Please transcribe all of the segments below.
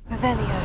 Revelio.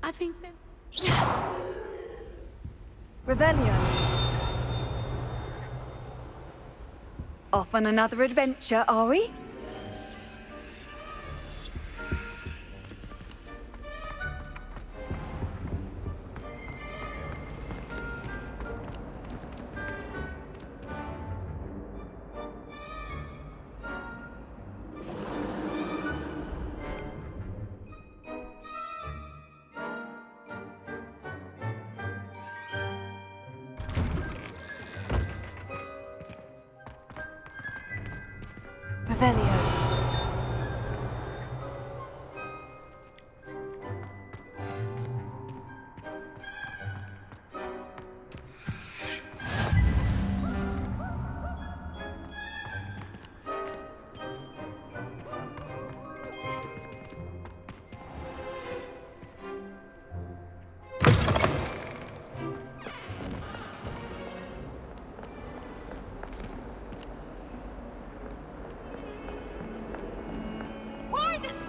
I think that... Revelio. Off on another adventure, are we? Revelio.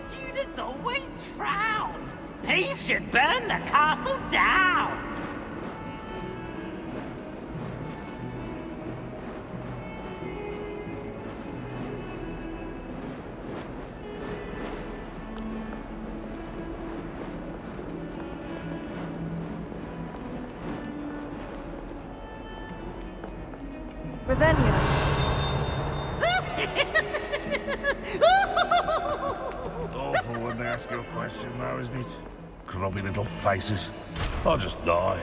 Students always frown. Peeves should burn the castle down. Revelio. Awful when they ask you a question, though, isn't it? Grubby little faces. I'll just die.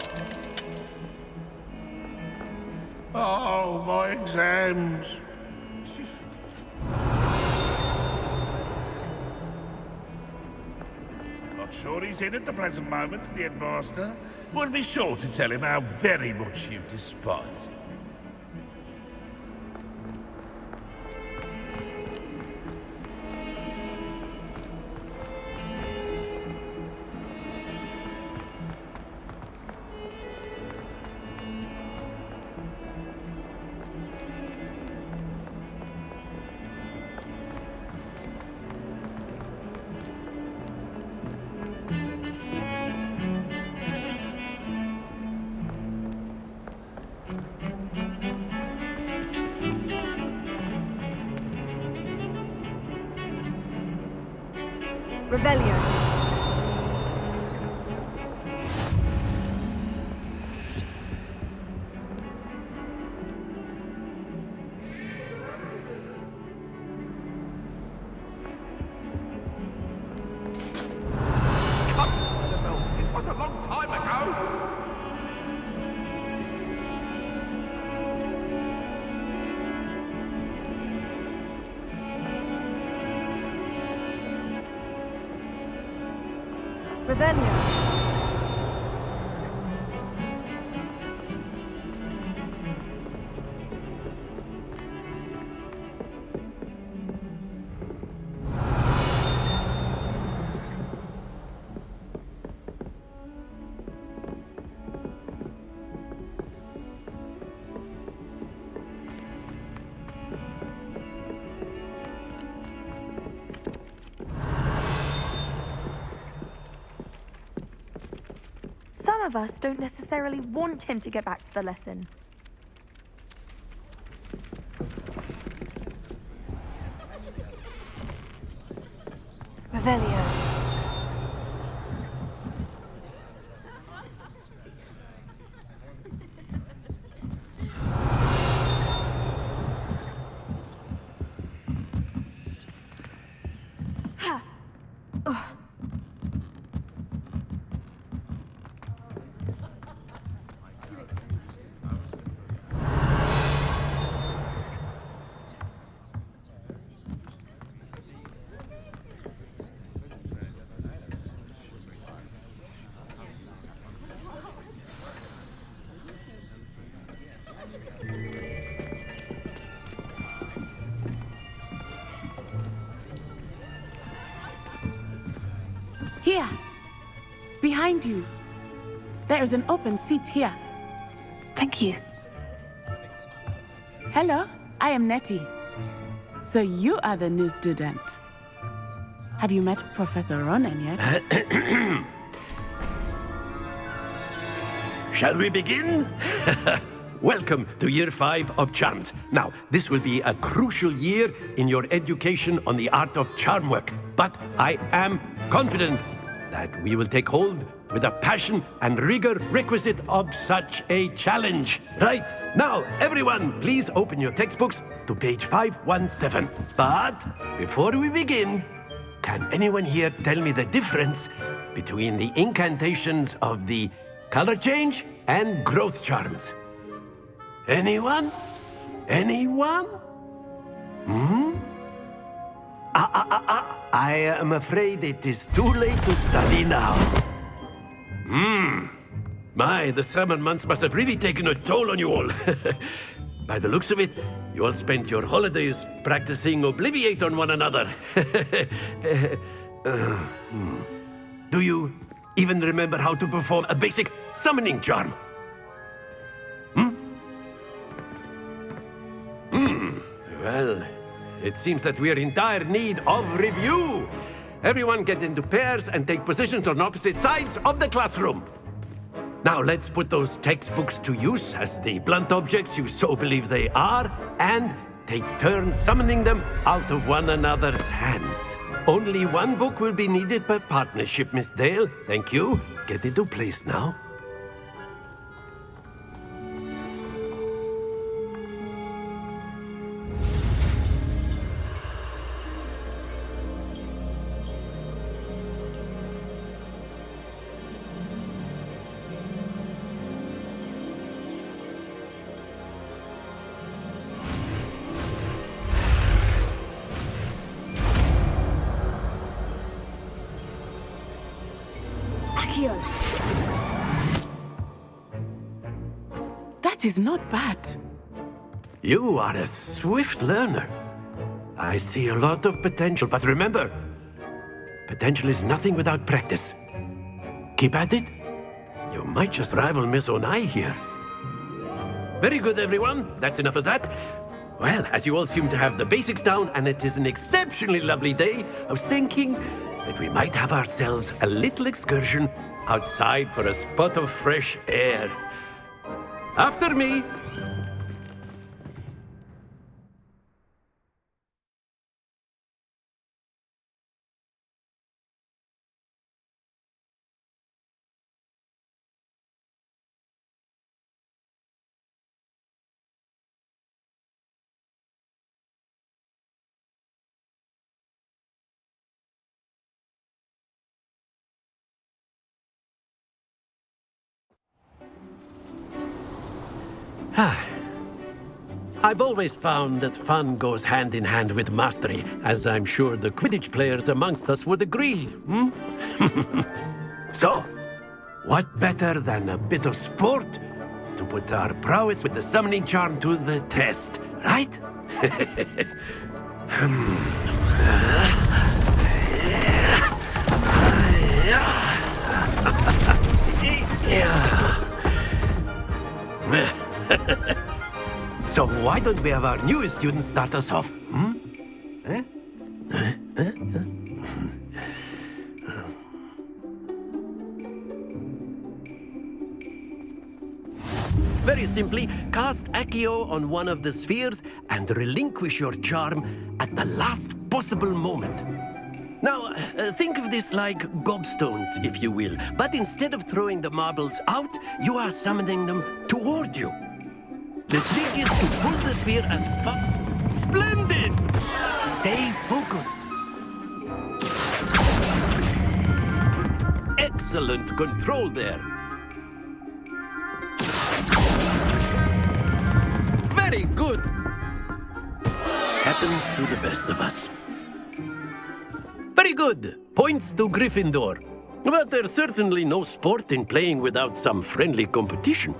Oh, my exams. Not sure he's in at the present moment, the headmaster. We'll be sure to tell him how very much you despise him. Revelio. It was a long time ago. Revelio. Some of us don't necessarily want him to get back to the lesson. Revelio. Here, behind you. There is an open seat here. Thank you. Hello, I am Nettie. So you are the new student. Have you met Professor Ronan yet? Shall we begin? Welcome to Year 5 of Charms. Now, this will be a crucial year in your education on the art of charm work. But I am confident that we will take hold with the passion and rigor requisite of such a challenge. Right, now, everyone, please open your textbooks to page 517. But before we begin, can anyone here tell me the difference between the incantations of the color change and growth charms? Anyone? Anyone? I am afraid it is too late to study now. My, the summer months must have really taken a toll on you all. By the looks of it, you all spent your holidays practicing Obliviate on one another. Do you even remember how to perform a basic summoning charm? Well, it seems that we are in dire need of review. Everyone get into pairs and take positions on opposite sides of the classroom. Now let's put those textbooks to use as the blunt objects you so believe they are, and take turns summoning them out of one another's hands. Only one book will be needed per partnership, Miss Dale. Thank you. Get into place now. That is not bad. You are a swift learner. I see a lot of potential, but remember, potential is nothing without practice. Keep at it. You might just rival Miss Onai here. Very good, everyone. That's enough of that. Well, as you all seem to have the basics down, and it is an exceptionally lovely day, I was thinking that we might have ourselves a little excursion outside for a spot of fresh air. After me. I've always found that fun goes hand in hand with mastery, as I'm sure the Quidditch players amongst us would agree. So, what better than a bit of sport to put our prowess with the summoning charm to the test, right? So why don't we have our newest student start us off? Very simply, cast Accio on one of the spheres and relinquish your charm at the last possible moment. Now, think of this like gobstones, if you will, but instead of throwing the marbles out, you are summoning them toward you. The trick is to pull the sphere as far... Splendid! Stay focused. Excellent control there. Very good. Happens to the best of us. Very good. Points to Gryffindor. But there's certainly no sport in playing without some friendly competition.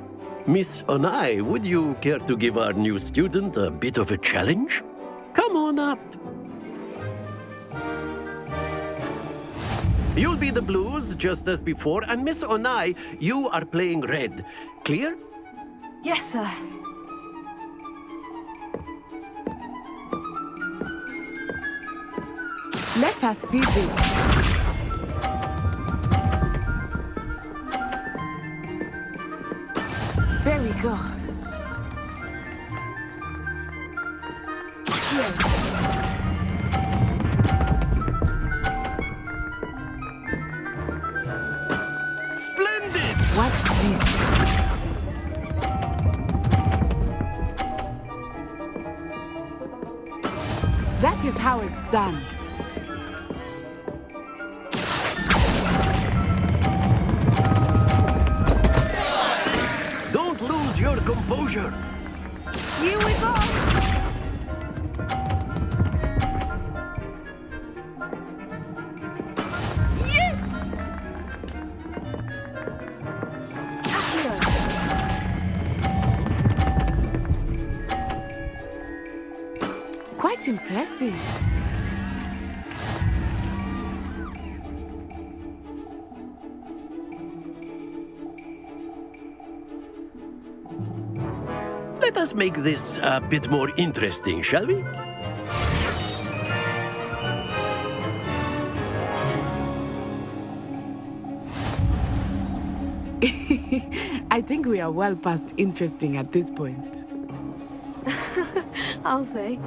Miss Onai, would you care to give our new student a bit of a challenge? Come on up. You'll be the blues, just as before, and Miss Onai, you are playing red. Clear? Yes, sir. Let us see this. There we go. Here. Splendid! Watch this. That is how it's done. Don't lose your composure. Here we go. Yes! Accio. Quite impressive. Let us make this a bit more interesting, shall we? I think we are well past interesting at this point. I'll say.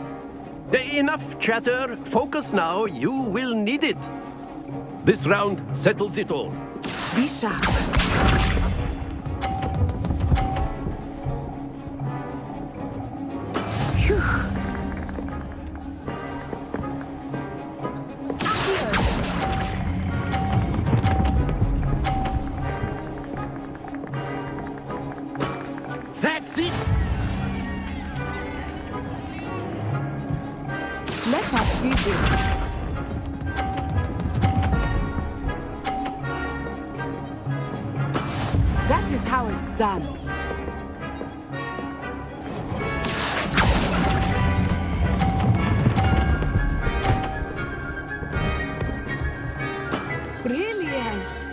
Enough chatter. Focus now. You will need it. This round settles it all. Be sharp. Phew. That's it. Let us see this. That is how it's done. Brilliant.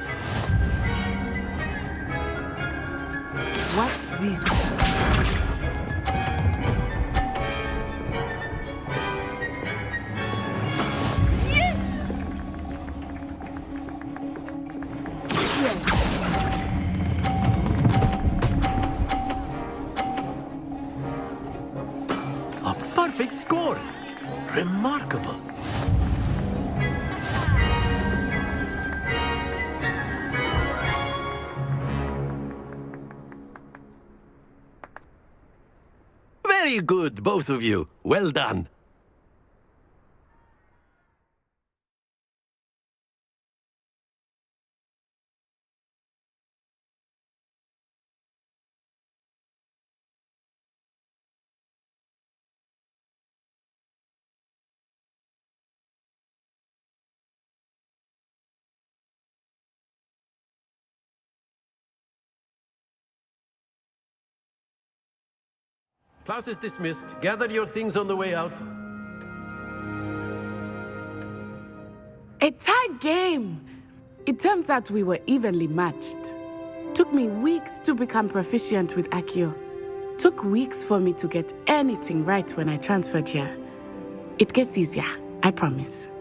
Watch this. A perfect score. Remarkable. Very good, both of you. Well done. class is dismissed. Gather your things on the way out. A tie game! It turns out we were evenly matched. Took me weeks to become proficient with Accio. Took weeks for me to get anything right when I transferred here. It gets easier, I promise.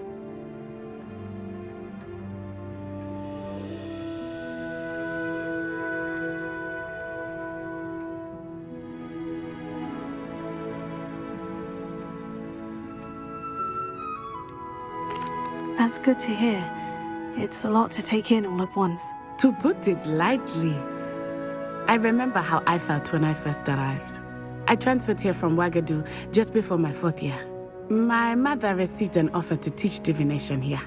That's good to hear. It's a lot to take in all at once. To put it lightly, I remember how I felt when I first arrived. I transferred here from Ouagadougou just before my 4th year. My mother received an offer to teach divination here.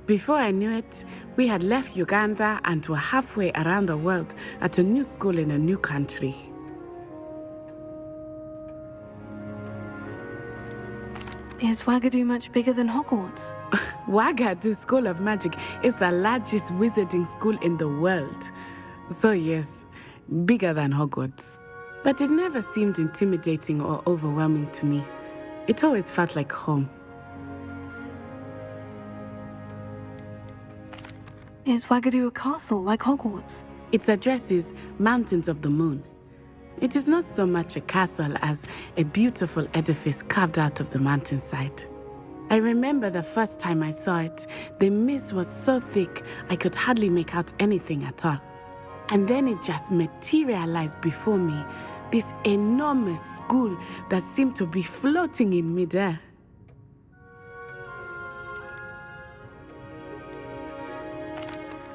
Before I knew it, we had left Uganda and were halfway around the world at a new school in a new country. Is Ouagadougou much bigger than Hogwarts? Ouagadougou School of Magic is the largest wizarding school in the world. So yes, bigger than Hogwarts. But it never seemed intimidating or overwhelming to me. It always felt like home. Is Ouagadougou a castle like Hogwarts? Its address is Mountains of the Moon. It is not so much a castle as a beautiful edifice carved out of the mountainside. I remember the first time I saw it, the mist was so thick I could hardly make out anything at all. And then it just materialized before me, this enormous school that seemed to be floating in midair.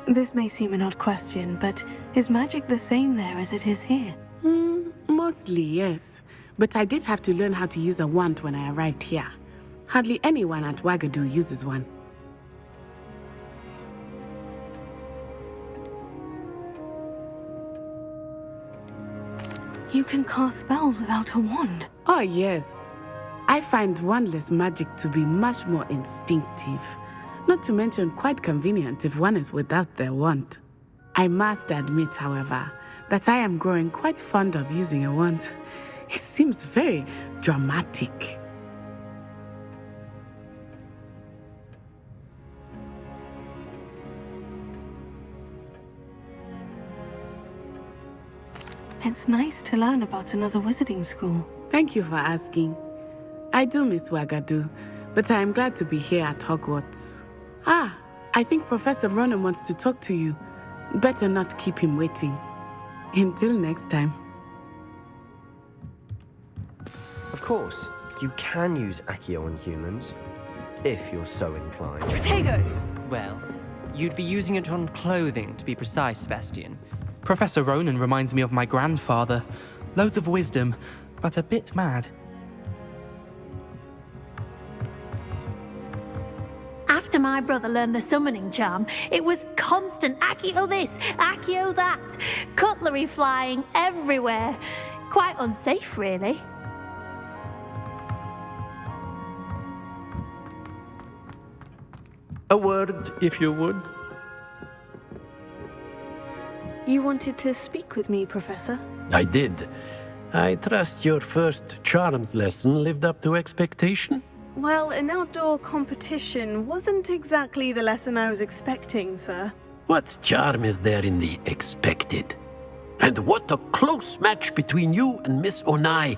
This may seem an odd question, but is magic the same there as it is here? Mostly, yes. But I did have to learn how to use a wand when I arrived here. Hardly anyone at Ouagadougou uses one. You can cast spells without a wand. Oh, yes. I find wandless magic to be much more instinctive. Not to mention quite convenient if one is without their wand. I must admit, however, that I am growing quite fond of using a wand. It seems very dramatic. It's nice to learn about another wizarding school. Thank you for asking. I do miss Ouagadougou, but I am glad to be here at Hogwarts. Ah, I think Professor Ronan wants to talk to you. Better not keep him waiting. Until next time. Of course, you can use Accio on humans, if you're so inclined. Protego! Well, you'd be using it on clothing, to be precise, Sebastian. Professor Ronan reminds me of my grandfather. Loads of wisdom, but a bit mad. After my brother learned the summoning charm, it was constant Accio this, Accio that. Cutlery flying everywhere. Quite unsafe, really. A word, if you would. You wanted to speak with me, Professor? I did. I trust your first charms lesson lived up to expectation? Well, an outdoor competition wasn't exactly the lesson I was expecting, sir. What charm is there in the expected? And what a close match between you and Miss Onai.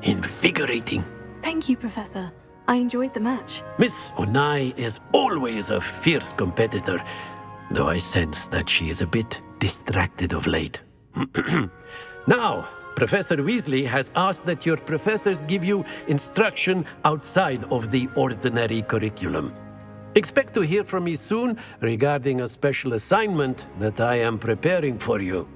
Invigorating. Thank you, Professor. I enjoyed the match. Miss Onai is always a fierce competitor, though I sense that she is a bit distracted of late. Now, Professor Weasley has asked that your professors give you instruction outside of the ordinary curriculum. Expect to hear from me soon regarding a special assignment that I am preparing for you.